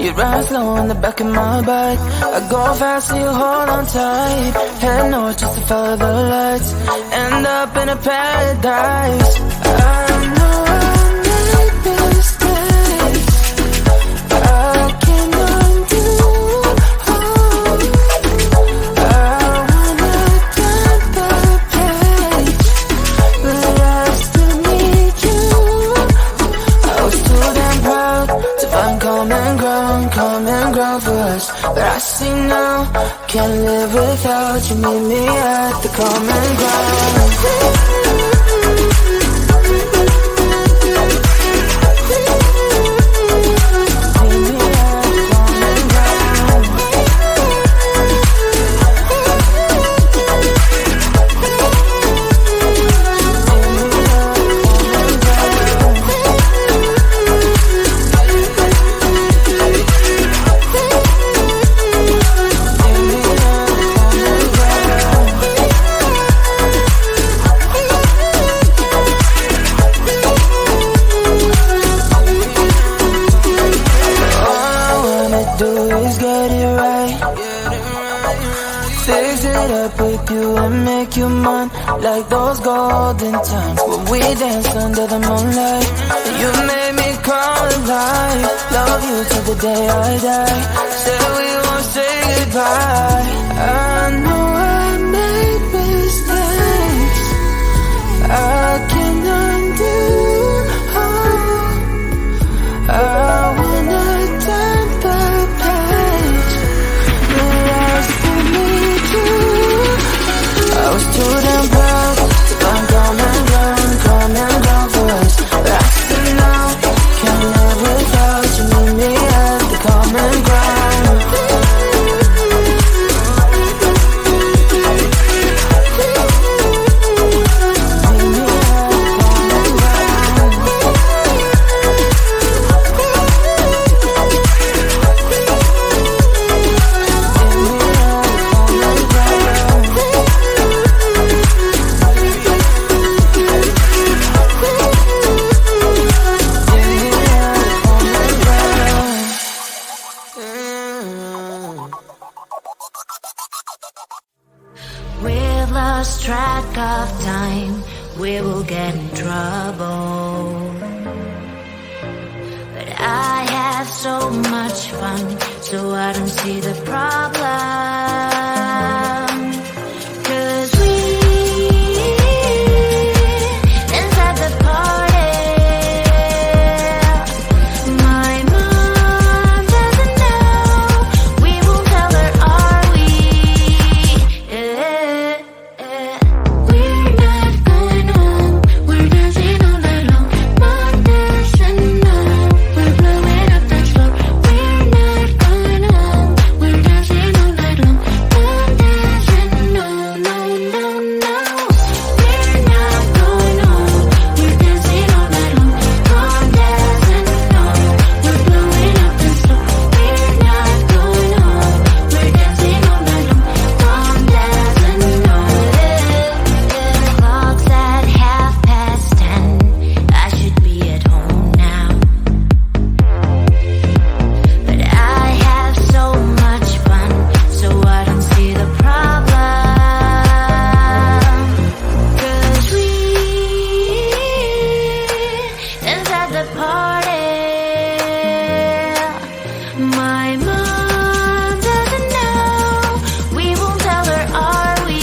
You ride slow on the back of my bike. I go fast so you hold on tight. Head north just to follow the lights. End up in a paradise. I know I made mistakes. I can undo. Common ground for us, but I see now, can't live without you. Meet me at the common ground. Like those golden times when we danced under the moonlight. You made me come alive. Love you till the day I die. Said we won't say goodbye. I know I made mistakes. I can undo. I wanna turn the page. The last to meet you. I was too damn proud to find common ground for us. But I still know, can't live without you. Meet me at the common ground. We've lost track of time, we will get in trouble. But I have so much fun, so I don't see the problem. 'Cause we inside the party. My mom doesn't know, we won't tell her, are we? We're not going home, we're dancing all night long. Mom doesn't know, we're blowing up the floor. We're not going home, we're dancing all night long. Mom doesn't know, no, no, no. We're not going home, we're dancing all night long. Mom doesn't know, we're blowing up the floor. We're not going home, we're dancing all night long. Mom doesn't know. Clock's at 10:30. I should be at home now, but I have so much fun, so I don't see the problem. 'Cause we inside the party. My mom doesn't know, we won't tell her, are we?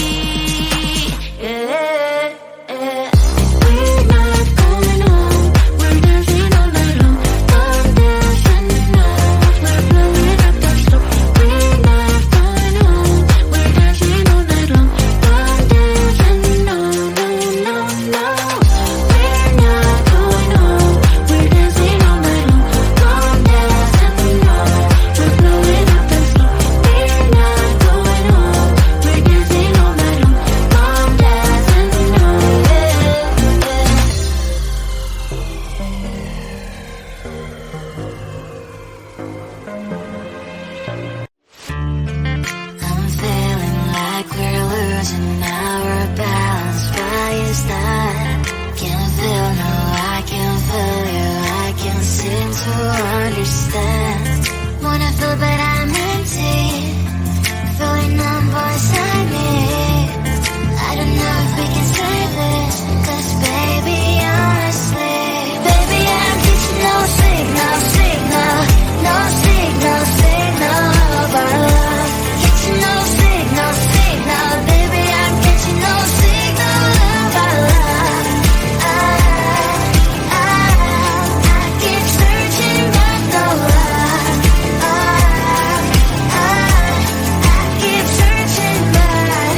We're not going home, we're dancing all night long. Mom doesn't know, we're blowing up the floor. We're not going home, we're dancing all night long. Mom doesn't know, no, no, no. We're not going home, we're dancing all night long. Mom doesn't know, we're blowing up the floor. We're not going home, we're dancing all night long. Mom doesn't know. I'm feeling like we're losing our balance. Why is that? Can't feel, no, I can feel you. I can't seem to understand. When full, but I'm empty. Feeling numb inside me. I don't know if we can save this, 'cause baby, honestly, baby, I'm getting no signal, signal, no signal, signal of our love. Getting no signal, signal, baby, I'm getting no signal of our love. I keep searching but no luck. I keep searching but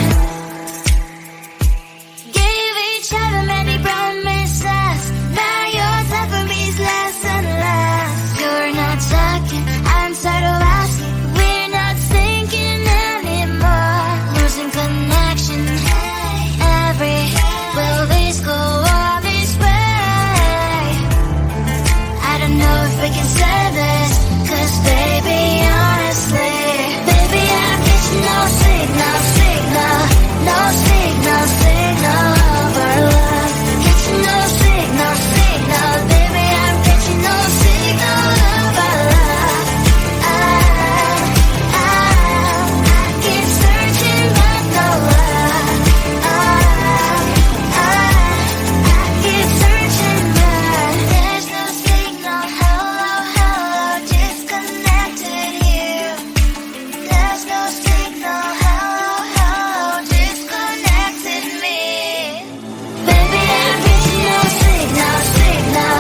gave each other many promises. Now your time for me's less and less. You're not talking, I'm tired of asking. We're not thinking anymore. Losing connection. Every will this go all this way? I don't know if we can save this, 'cause baby, honestly, baby, I'm getting no signal, signal, no signal, signal of our love. Getting no signal, signal, baby, I'm getting no signal of our love. I keep searching but no luck. I keep searching but there's no signal. Hello, hello, disconnected here. There's no signal. Hello, hello, disconnected me. Baby, I'm getting no signal, signal,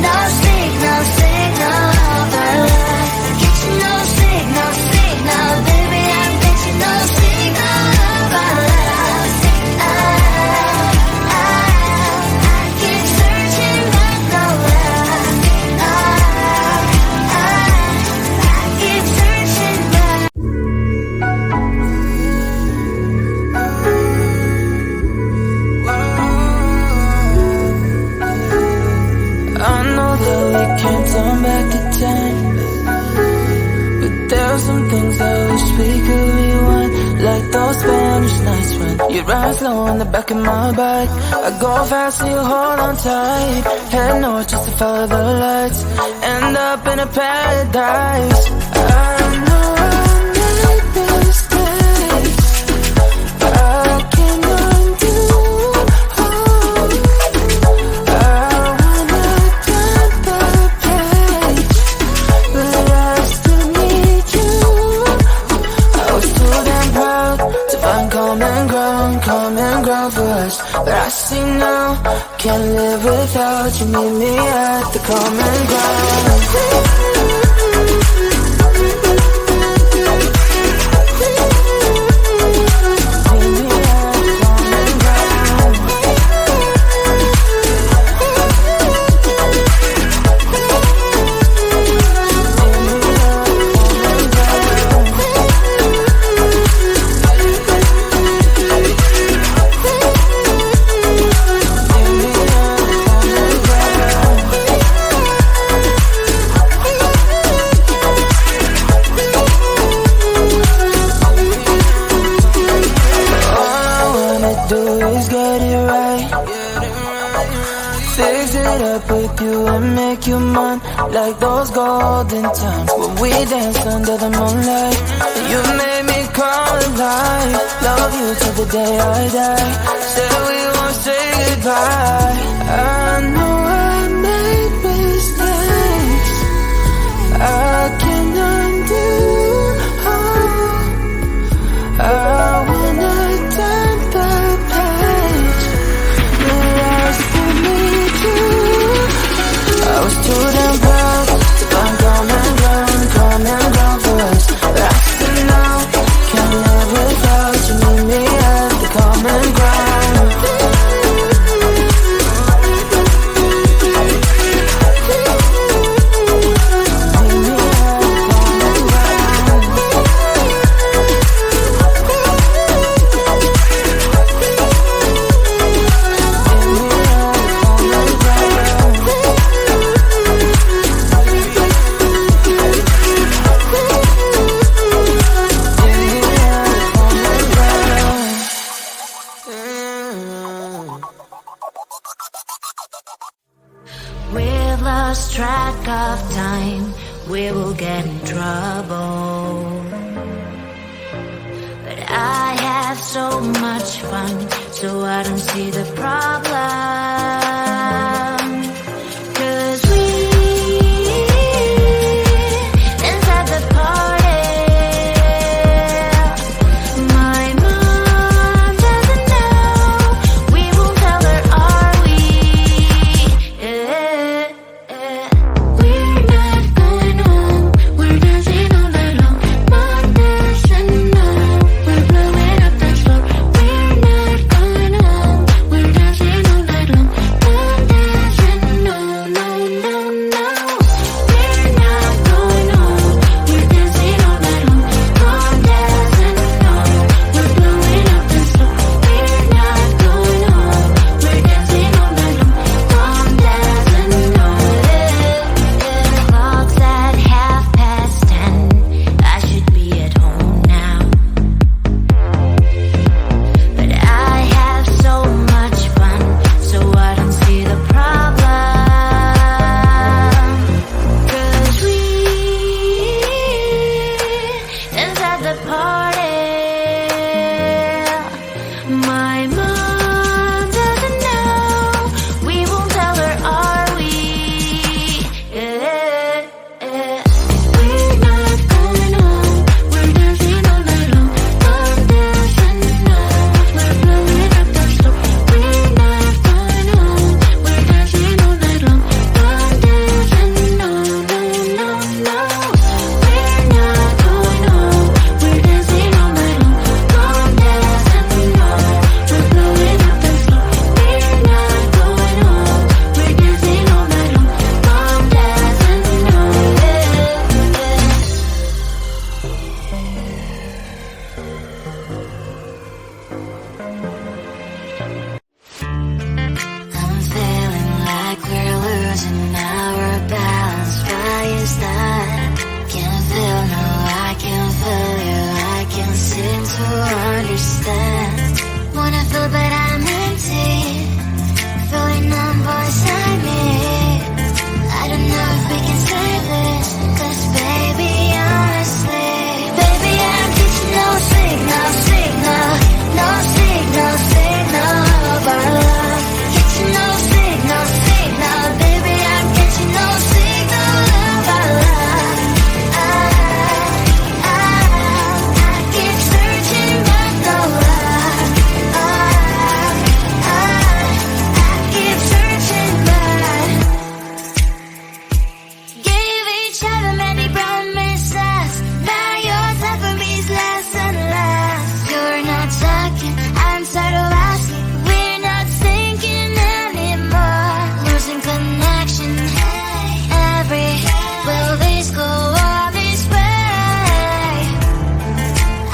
no signal, signal of our love. Getting no signal, signal, baby, I'm getting no signal of our love. I keep searching but no luck. I keep searching but I know that we can't turn back the time, but there are some things I wish we could rewind. Like those Spanish nights when you ride slow on the back of my bike. I go fast and you hold on tight. Head north just to follow the lights. End up in a paradise. I know I made mistakes. I can undo. Common ground for us, but I see now, can't live without you. Meet me at the common ground. Make you mine like those golden times when we danced under the moonlight. You made me come alive. Love you till the day I die. Said we won't say goodbye. I know I made mistakes. I can undo. I wanna turn the page. But I still need you. I was too damn proud to find common ground for us. But I still know, can't live without you. Meet me at the common ground. we've lost track of time. we will get in trouble. But I have so much fun, so I don't see the problem. 'Cause we dance at the party. My mom doesn't know, we won't tell her, are we? We're not going home, we're dancing all night long. Mom doesn't know, we're blowing up the floor. We're not going home, we're dancing all night long. Mom doesn't know, no, no, no. We're not going home, we're dancing all night long. Mom doesn't know, we're blowing up the floor. We're not going home, we're dancing all night long. Mom doesn't know. Clock's at 10:30. I should be at home now, but I have so much fun, so I don't see the problem. 'Cause we dance at the party. My mom doesn't know, we won't tell her, are we? We're not going home, we're dancing all night long. Mom doesn't know, we're blowing up the floor. We're not going home, we're dancing all night long. Mom doesn't know, no, no, no. We're not going home, we're dancing all night long. Mom doesn't know, we're blowing up the floor. We're not going home, we're dancing all night long. Mom doesn't know. I'm feeling like we're losing our balance. Why is that? Can't feel, no, I can feel you. I can't seem to understand. Wanna feel but I'm empty, feeling numb beside me. I don't know if we can save this, 'cause baby, honestly, baby, I'm getting no signal, signal, no signal, signal of our love. Getting no signal, signal, baby, I'm getting no signal of our love. I keep searching but no luck. I keep searching but gave each other many promises. Now your time for me is less and less. You're not talking, I'm tired of asking. We're not thinking anymore. Losing connection. Will this go all this way?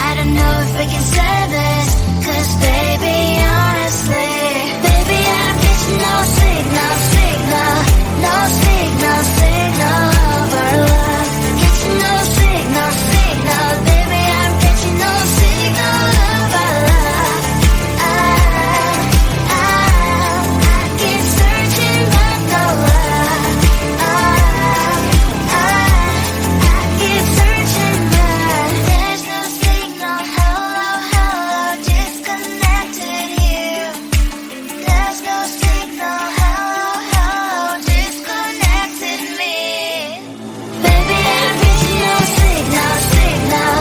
I don't know if we can save this, 'cause baby, honestly, baby, I'm getting no signal, signal, no signal, signal of our love. Getting no signal, signal, baby, I'm getting no signal of our love. I keep searching but no luck. I keep searching but there's no signal. Hello, hello, disconnected here. There's no signal. Hello, hello, disconnected me. Baby, I'm getting no signal, signal,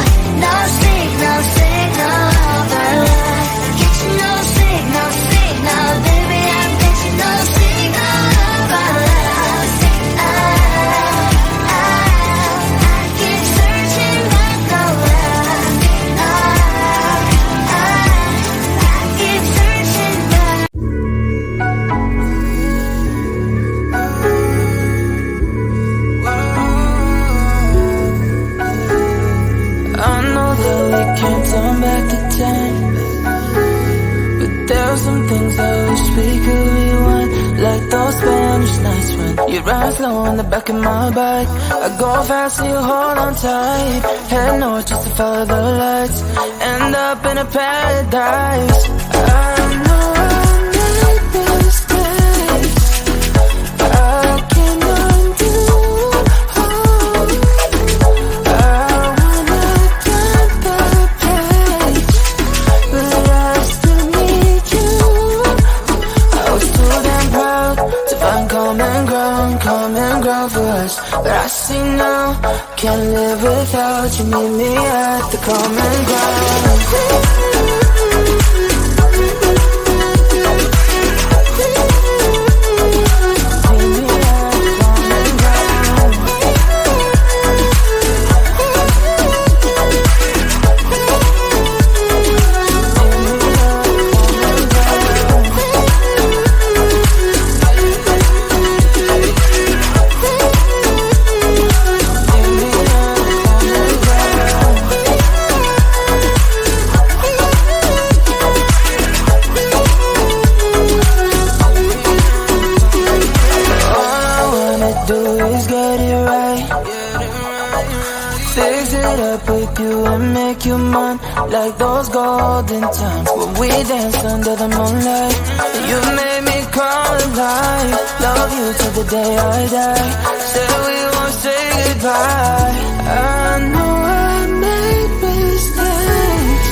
no signal, signal of our love. Getting no signal, signal, baby, I'm getting no signal of our love. I keep searching but no luck. I keep searching but I know that we can't turn back the time, but there's some things I wish we could rewind. Like those Spanish nights when you ride slow on the back of my bike. I go fast so you hold on tight. Head north just to follow the lights. End up in a paradise. I know I made mistakes. I can undo all common ground for us. But I see now, can't live without you. Meet me at the common ground. Fix it up with you and make you mine, like those golden times when we danced under the moonlight. You made me come alive. Love you till the day I die. Said we won't say goodbye. I know I made mistakes.